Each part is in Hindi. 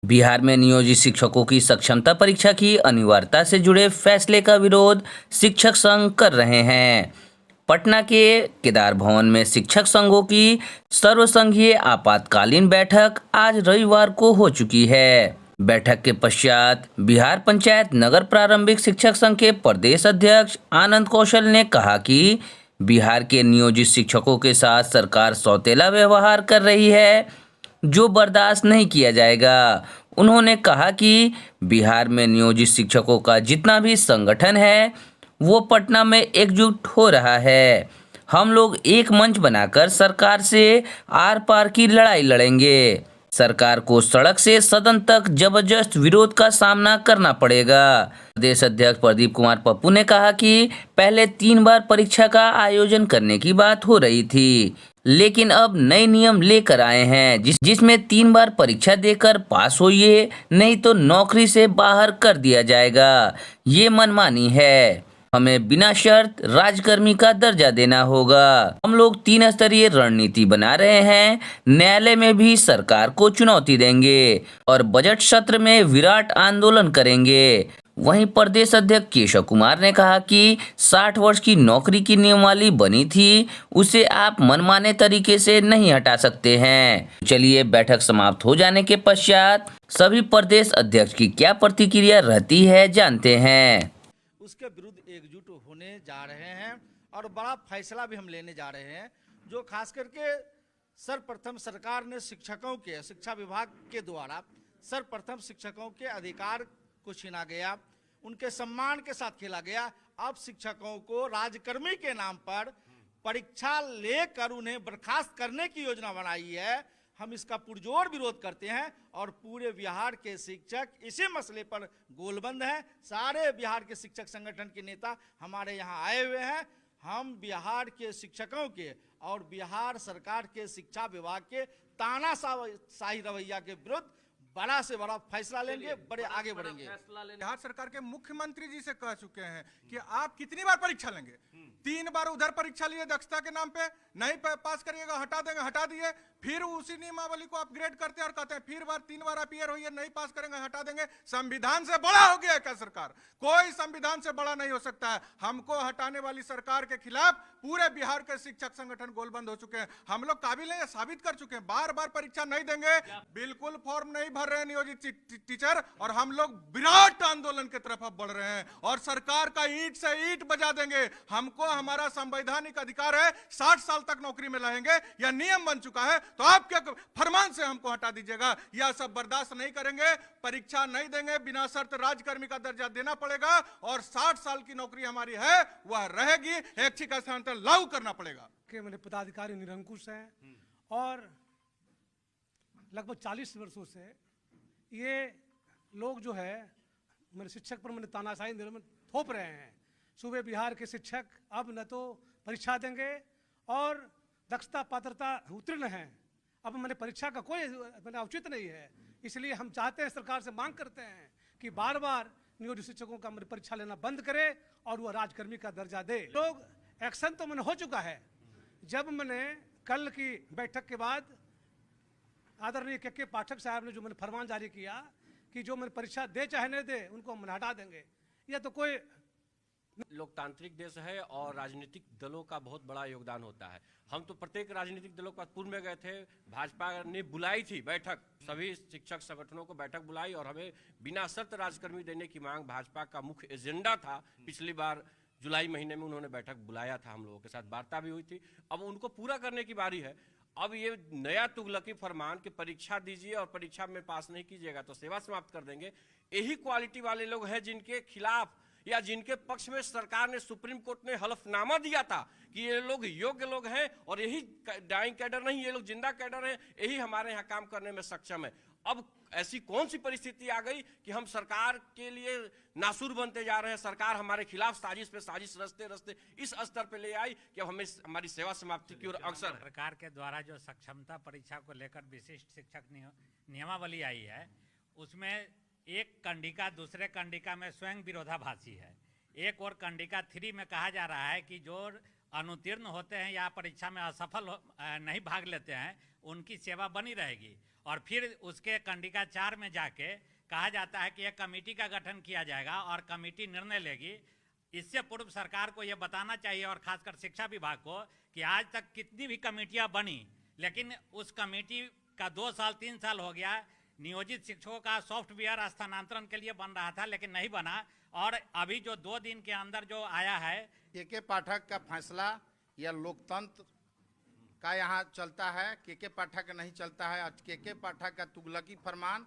बिहार में नियोजित शिक्षकों की सक्षमता परीक्षा की अनिवार्यता से जुड़े फैसले का विरोध शिक्षक संघ कर रहे हैं। पटना के केदार भवन में शिक्षक संघों की सर्वसंघीय आपातकालीन बैठक आज रविवार को हो चुकी है। बैठक के पश्चात बिहार पंचायत नगर प्रारंभिक शिक्षक संघ के प्रदेश अध्यक्ष आनंद कौशल ने कहा कि बिहार के नियोजित शिक्षकों के साथ सरकार सौतेला व्यवहार कर रही है, जो बर्दाश्त नहीं किया जाएगा। उन्होंने कहा कि बिहार में नियोजित शिक्षकों का जितना भी संगठन है वो पटना में एकजुट हो रहा है। हम लोग एक मंच बनाकर सरकार से आर पार की लड़ाई लड़ेंगे। सरकार को सड़क से सदन तक जबरदस्त विरोध का सामना करना पड़ेगा। प्रदेश अध्यक्ष प्रदीप कुमार पप्पू ने कहा कि पहले 3 बार परीक्षा का आयोजन करने की बात हो रही थी, लेकिन अब नए नियम लेकर आए हैं जिसमें 3 बार परीक्षा देकर पास होइए, नहीं तो नौकरी से बाहर कर दिया जाएगा। ये मनमानी है। हमें बिना शर्त राजकर्मी का दर्जा देना होगा। हम लोग 3 स्तरीय रणनीति बना रहे हैं। न्यायालय में भी सरकार को चुनौती देंगे और बजट सत्र में विराट आंदोलन करेंगे। वहीं प्रदेश अध्यक्ष केशव कुमार ने कहा कि 60 वर्ष की नौकरी की नियमावली बनी थी, उसे आप मनमाने तरीके से नहीं हटा सकते हैं। चलिए, बैठक समाप्त हो जाने के पश्चात सभी प्रदेश अध्यक्ष की क्या प्रतिक्रिया रहती है जानते हैं। उसके विरुद्ध एकजुट होने जा रहे हैं और बड़ा फैसला भी हम लेने जा रहे हैं, जो खास करके सर्वप्रथम सरकार ने शिक्षकों के शिक्षा विभाग के द्वारा सर्वप्रथम शिक्षकों के अधिकार को छीना गया, उनके सम्मान के साथ खेला गया। अब शिक्षकों को राजकर्मी के नाम पर परीक्षा लेकर उन्हें बर्खास्त करने की योजना बनाई है। हम इसका पुरजोर विरोध करते हैं और पूरे बिहार के शिक्षक इसी मसले पर गोलबंद हैं। सारे बिहार के शिक्षक संगठन के नेता हमारे यहाँ आए हुए हैं। हम बिहार के शिक्षकों के और बिहार सरकार के शिक्षा विभाग के तानाशाही रवैया के विरुद्ध बड़ा से बड़ा फैसला लेंगे, बड़े आगे बढ़ेंगे। बिहार सरकार के मुख्यमंत्री जी से कह चुके हैं कि आप कितनी बार परीक्षा लेंगे। 3 बार उधर परीक्षा लिए दक्षता के नाम पे, नहीं पास करिएगा हटा देंगे, हटा दिए। फिर उसी नियमावली को अपग्रेड करते हैं और कहते हैं फिर 3 बार अपीयर होइए, नहीं पास करेंगे हटा देंगे। संविधान से बड़ा हो गया क्या सरकार? कोई संविधान से बड़ा नहीं हो सकता है। हमको हटाने वाली सरकार के खिलाफ पूरे बिहार के शिक्षक संगठन गोलबंद हो चुके हैं। हम लोग काबिल हैं, साबित कर चुके हैं। बार बार परीक्षा नहीं देंगे, बिल्कुल फॉर्म नहीं भर रहे हैं नियोजित टीचर, और हम लोग विराट आंदोलन की तरफ अब बढ़ रहे हैं और सरकार का ईंट से ईंट बजा देंगे। हमको हमारा संवैधानिक अधिकार है, 60 साल तक नौकरी में रहेंगे, यह नियम बन चुका है। तो आप क्या फरमान से हमको हटा दीजिएगा? यह सब बर्दाश्त नहीं करेंगे। परीक्षा नहीं देंगे, बिना शर्त राजकर्मी का दर्जा देना पड़ेगा और 60 साल की नौकरी हमारी है वह रहेगी। ऐच्छिक स्थानांतरण लागू करना पड़ेगा। मेरे पदाधिकारी निरंकुश हैं और लगभग 40 वर्षों से ये लोग जो है मेरे शिक्षक पर मैंने तानाशाही थोप रहे हैं। सूबे बिहार के शिक्षक अब न तो परीक्षा देंगे और दक्षता पात्रता उत्तीर्ण हैं। अब मैंने परीक्षा का कोई मैंने औचित्य नहीं है। इसलिए हम चाहते हैं, सरकार से मांग करते हैं कि बार बार नियोजित शिक्षकों का मैंने परीक्षा लेना बंद करे और वह राजकर्मी का दर्जा दे। लोग एक्शन तो मैंने हो चुका है। जब मैंने कल की बैठक के बाद आदरणीय के पाठक साहब ने जो मैंने फरमान जारी किया कि जो मैंने परीक्षा दे चाहे नहीं दे उनको हम हटा देंगे, यह तो कोई लोकतांत्रिक देश है और राजनीतिक दलों का बहुत बड़ा योगदान होता है। हम तो प्रत्येक राजनीतिक दलों का पूर्व में गए थे। भाजपा ने बुलाई थी बैठक, सभी शिक्षक संगठनों को बैठक बुलाई और हमें बिना शर्त राजकर्मी देने की मांग भाजपा का मुख्य एजेंडा था। पिछली बार जुलाई महीने में उन्होंने बैठक बुलाया था, हम लोगों के साथ वार्ता भी हुई थी। अब उनको पूरा करने की बारी है। अब ये नया तुगलकी फरमान कि परीक्षा दीजिए और परीक्षा में पास नहीं कीजिएगा तो सेवा समाप्त कर देंगे, यही क्वालिटी वाले लोग हैं जिनके खिलाफ या जिनके पक्ष में सरकार ने सुप्रीम कोर्ट ने हलफनामा दिया था कि ये लोग योग्य लोग हैं और यही डाइंग कैडर नहीं, ये लोग जिंदा कैडर हैं, यही हमारे यहाँ काम करने में सक्षम है। अब ऐसी कौन सी परिस्थिति आ गई कि हम सरकार के लिए नासुर बनते जा रहे हैं? सरकार हमारे खिलाफ साजिश पे साजिश रचते रचते इस स्तर पे ले आई कि अब हमें हमारी सेवा समाप्ति की ओर अवसर है। सरकार के द्वारा जो सक्षमता परीक्षा को लेकर विशिष्ट शिक्षक नियमावली आई है, उसमें एक कंडिका दूसरे कंडिका में स्वयं विरोधाभासी है। एक और कंडिका 3 में कहा जा रहा है कि जो अनुत्तीर्ण होते हैं या परीक्षा में असफल नहीं भाग लेते हैं उनकी सेवा बनी रहेगी। और फिर उसके कंडिका 4 में जाके कहा जाता है कि एक कमेटी का गठन किया जाएगा और कमेटी निर्णय लेगी। इससे पूर्व सरकार को यह बताना चाहिए और खासकर शिक्षा विभाग को कि आज तक कितनी भी कमेटियां बनी, लेकिन उस कमेटी का 2 साल 3 साल हो गया, नियोजित शिक्षकों का सॉफ्टवेयर स्थानांतरण के लिए बन रहा था लेकिन नहीं बना। और अभी जो 2 दिन के अंदर जो आया है, के पाठक का फैसला या लोकतंत्र का यहाँ चलता है, के पाठक नहीं चलता है। के पाठक का तुगलकी फरमान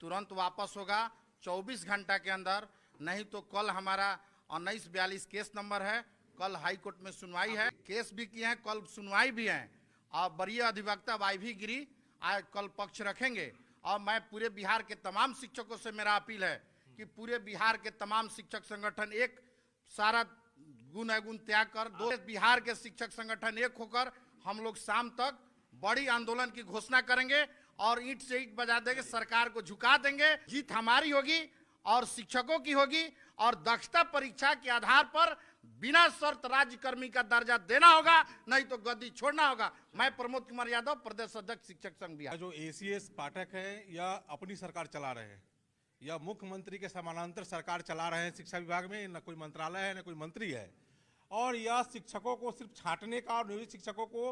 तुरंत वापस होगा 24 घंटा के अंदर, नहीं तो कल हमारा 1942 केस नंबर है, कल हाई कोर्ट में सुनवाई है, केस भी किए हैं, कल सुनवाई भी है। और वरीय अधिवक्ता वाई गिरी आज कल पक्ष रखेंगे। और मैं पूरे बिहार के तमाम शिक्षकों से मेरा अपील है कि पूरे बिहार के तमाम शिक्षक संगठन एक सारा गुण अवगुण त्याग कर बिहार के शिक्षक संगठन एक होकर हम लोग शाम तक बड़ी आंदोलन की घोषणा करेंगे और ईंट से ईंट बजा देंगे, सरकार को झुका देंगे। जीत हमारी होगी और शिक्षकों की होगी और दक्षता परीक्षा के आधार पर बिना शर्त राज्यकर्मी का दर्जा देना होगा, नहीं तो गद्दी छोड़ना होगा। मैं प्रमोद कुमार यादव, प्रदेश अध्यक्ष शिक्षक संघ बिहार। जो ACS पाठक है या अपनी सरकार चला रहे हैं या मुख्यमंत्री के समानांतर सरकार चला रहे हैं शिक्षा विभाग में, न कोई मंत्रालय है न कोई मंत्री है। और यह शिक्षकों को सिर्फ छांटने का और नियोजित शिक्षकों को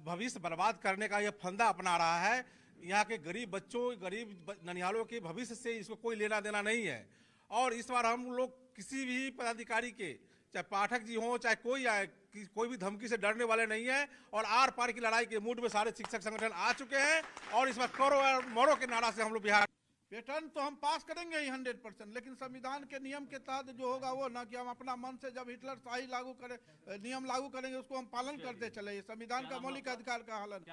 भविष्य बर्बाद करने का यह फंदा अपना रहा है। यहाँ के गरीब बच्चों, गरीब ननिहालों के भविष्य से इसको कोई लेना देना नहीं है। और इस बार हम लोग किसी भी पदाधिकारी के, चाहे पाठक जी हों चाहे कोई आए, कोई भी धमकी से डरने वाले नहीं है। और आर पार की लड़ाई के मूड में सारे शिक्षक संगठन आ चुके हैं और इस बार करो और मरो के नारा से हम लोग बिहार पैटर्न तो हम पास करेंगे ही 100%, लेकिन संविधान के नियम के तहत जो होगा वो ना कि हम अपना मन से जब हिटलर शाही लागू करें, नियम लागू करेंगे उसको हम पालन करते चले। संविधान का मौलिक अधिकार का हलन